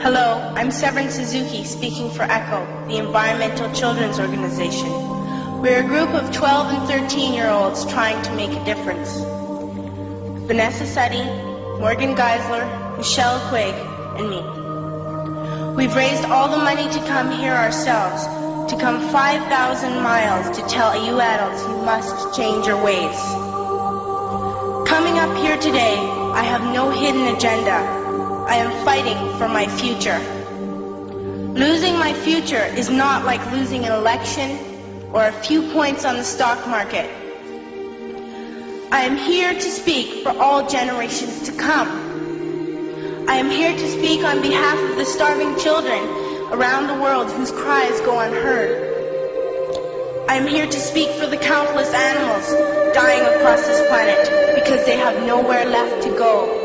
Hello, I'm Severin Suzuki, speaking for ECHO, the Environmental Children's Organization. We're a group of 12 and 13-year-olds trying to make a difference. Vanessa Suddy, Morgan Geisler, Michelle Quigg, and me. We've raised all the money to come here ourselves, to come 5,000 miles to tell you adults you must change your ways. Coming up here today, I have no hidden agenda. I am fighting for my future. Losing my future is not like losing an election or a few points on the stock market. I am here to speak for all generations to come. I am here to speak on behalf of the starving children around the world whose cries go unheard. I am here to speak for the countless animals dying across this planet because they have nowhere left to go.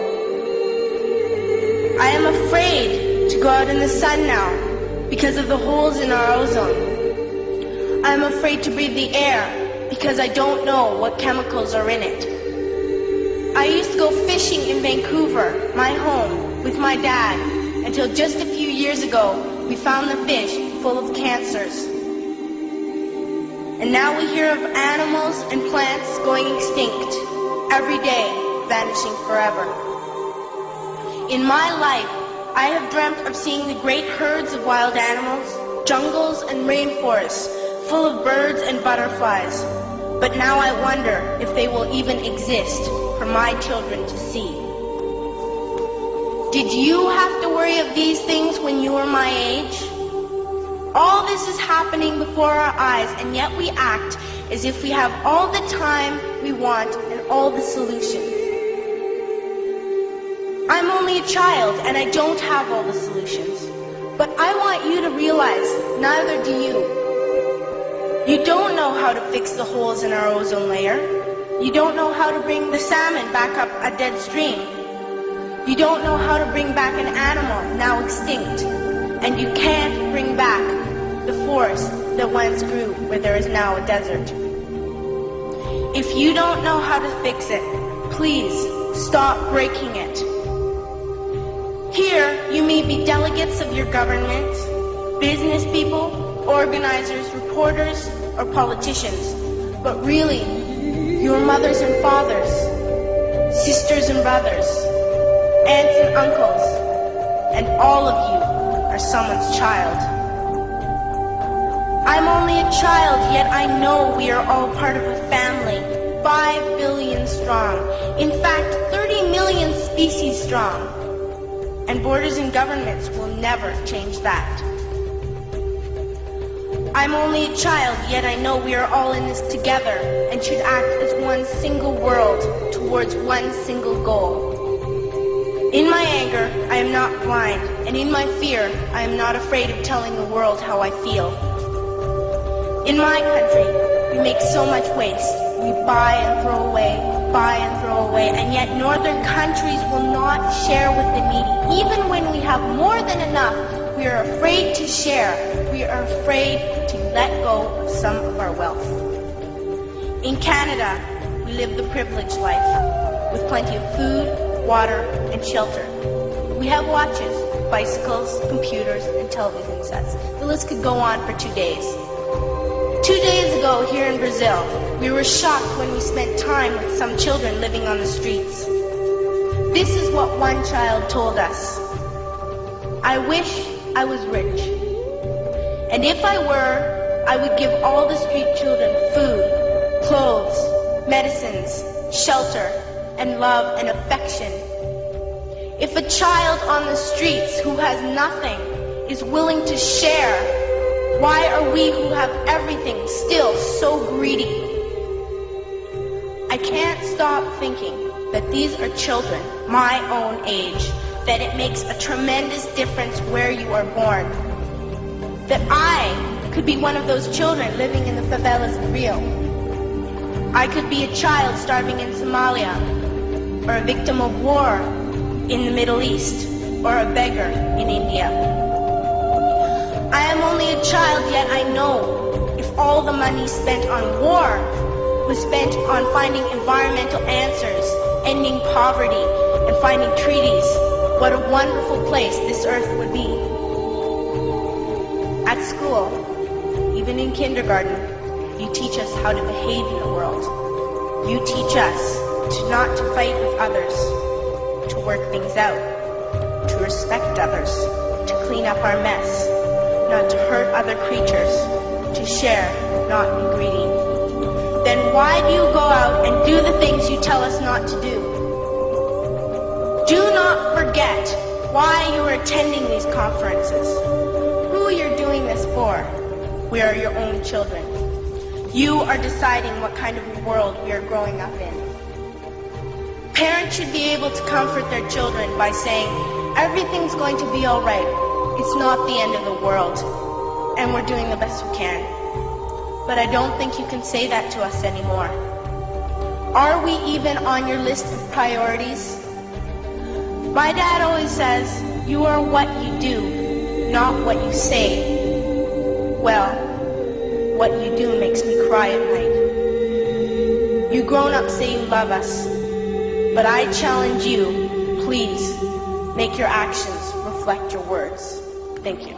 I am afraid to go out in the sun now because of the holes in our ozone. I am afraid to breathe the air because I don't know what chemicals are in it. I used to go fishing in Vancouver, my home, with my dad, until just a few years ago we found the fish full of cancers. And now we hear of animals and plants going extinct, every day vanishing forever. In my life, I have dreamt of seeing the great herds of wild animals, jungles and rainforests full of birds and butterflies. But now I wonder if they will even exist for my children to see. Did you have to worry of these things when you were my age? All this is happening before our eyes, and yet we act as if we have all the time we want and all the solutions. I'm only a child and I don't have all the solutions. But I want you to realize, neither do you. You don't know how to fix the holes in our ozone layer. You don't know how to bring the salmon back up a dead stream. You don't know how to bring back an animal now extinct. And you can't bring back the forest that once grew where there is now a desert. If you don't know how to fix it, please stop breaking it. Here, you may be delegates of your government, business people, organizers, reporters, or politicians, but really, your mothers and fathers, sisters and brothers, aunts and uncles, and all of you are someone's child. I'm only a child, yet I know we are all part of a family, 5 billion strong, in fact, 30 million species strong. And borders and governments will never change that. I'm only a child, yet I know we are all in this together and should act as one single world towards one single goal. In my anger, I am not blind, and in my fear, I am not afraid of telling the world how I feel. In my country, we make so much waste. We buy and throw away, and yet northern countries will not share with the needy. Even when we have more than enough, we are afraid to share. We are afraid to let go of some of our wealth. In Canada, we live the privileged life, with plenty of food, water, and shelter. We have watches, bicycles, computers, and television sets. The list could go on for 2 days. 2 days ago, here in Brazil, we were shocked when we spent time with some children living on the streets. This is what one child told us. I wish I was rich. And if I were, I would give all the street children food, clothes, medicines, shelter, and love and affection. If a child on the streets who has nothing is willing to share, why are we who have everything still so greedy? I can't stop thinking that these are children my own age, that it makes a tremendous difference where you are born. That I could be one of those children living in the favelas of Rio. I could be a child starving in Somalia, or a victim of war in the Middle East, or a beggar in India. I am only a child, yet I know if all the money spent on war was spent on finding environmental answers, ending poverty, and finding treaties, what a wonderful place this earth would be. At school, even in kindergarten, you teach us how to behave in the world. You teach us not to fight with others, to work things out, to respect others, to clean up our mess, not to hurt other creatures, to share, not be greedy. Then why do you go out and do the things you tell us not to do? Do not forget why you are attending these conferences, who you're doing this for. We are your own children. You are deciding what kind of world we are growing up in. Parents should be able to comfort their children by saying, everything's going to be all right. It's not the end of the world, and we're doing the best we can. But I don't think you can say that to us anymore. Are we even on your list of priorities? My dad always says, you are what you do, not what you say. Well, what you do makes me cry at night. You grown-ups say you love us, but I challenge you, please, make your actions reflect your words. Thank you.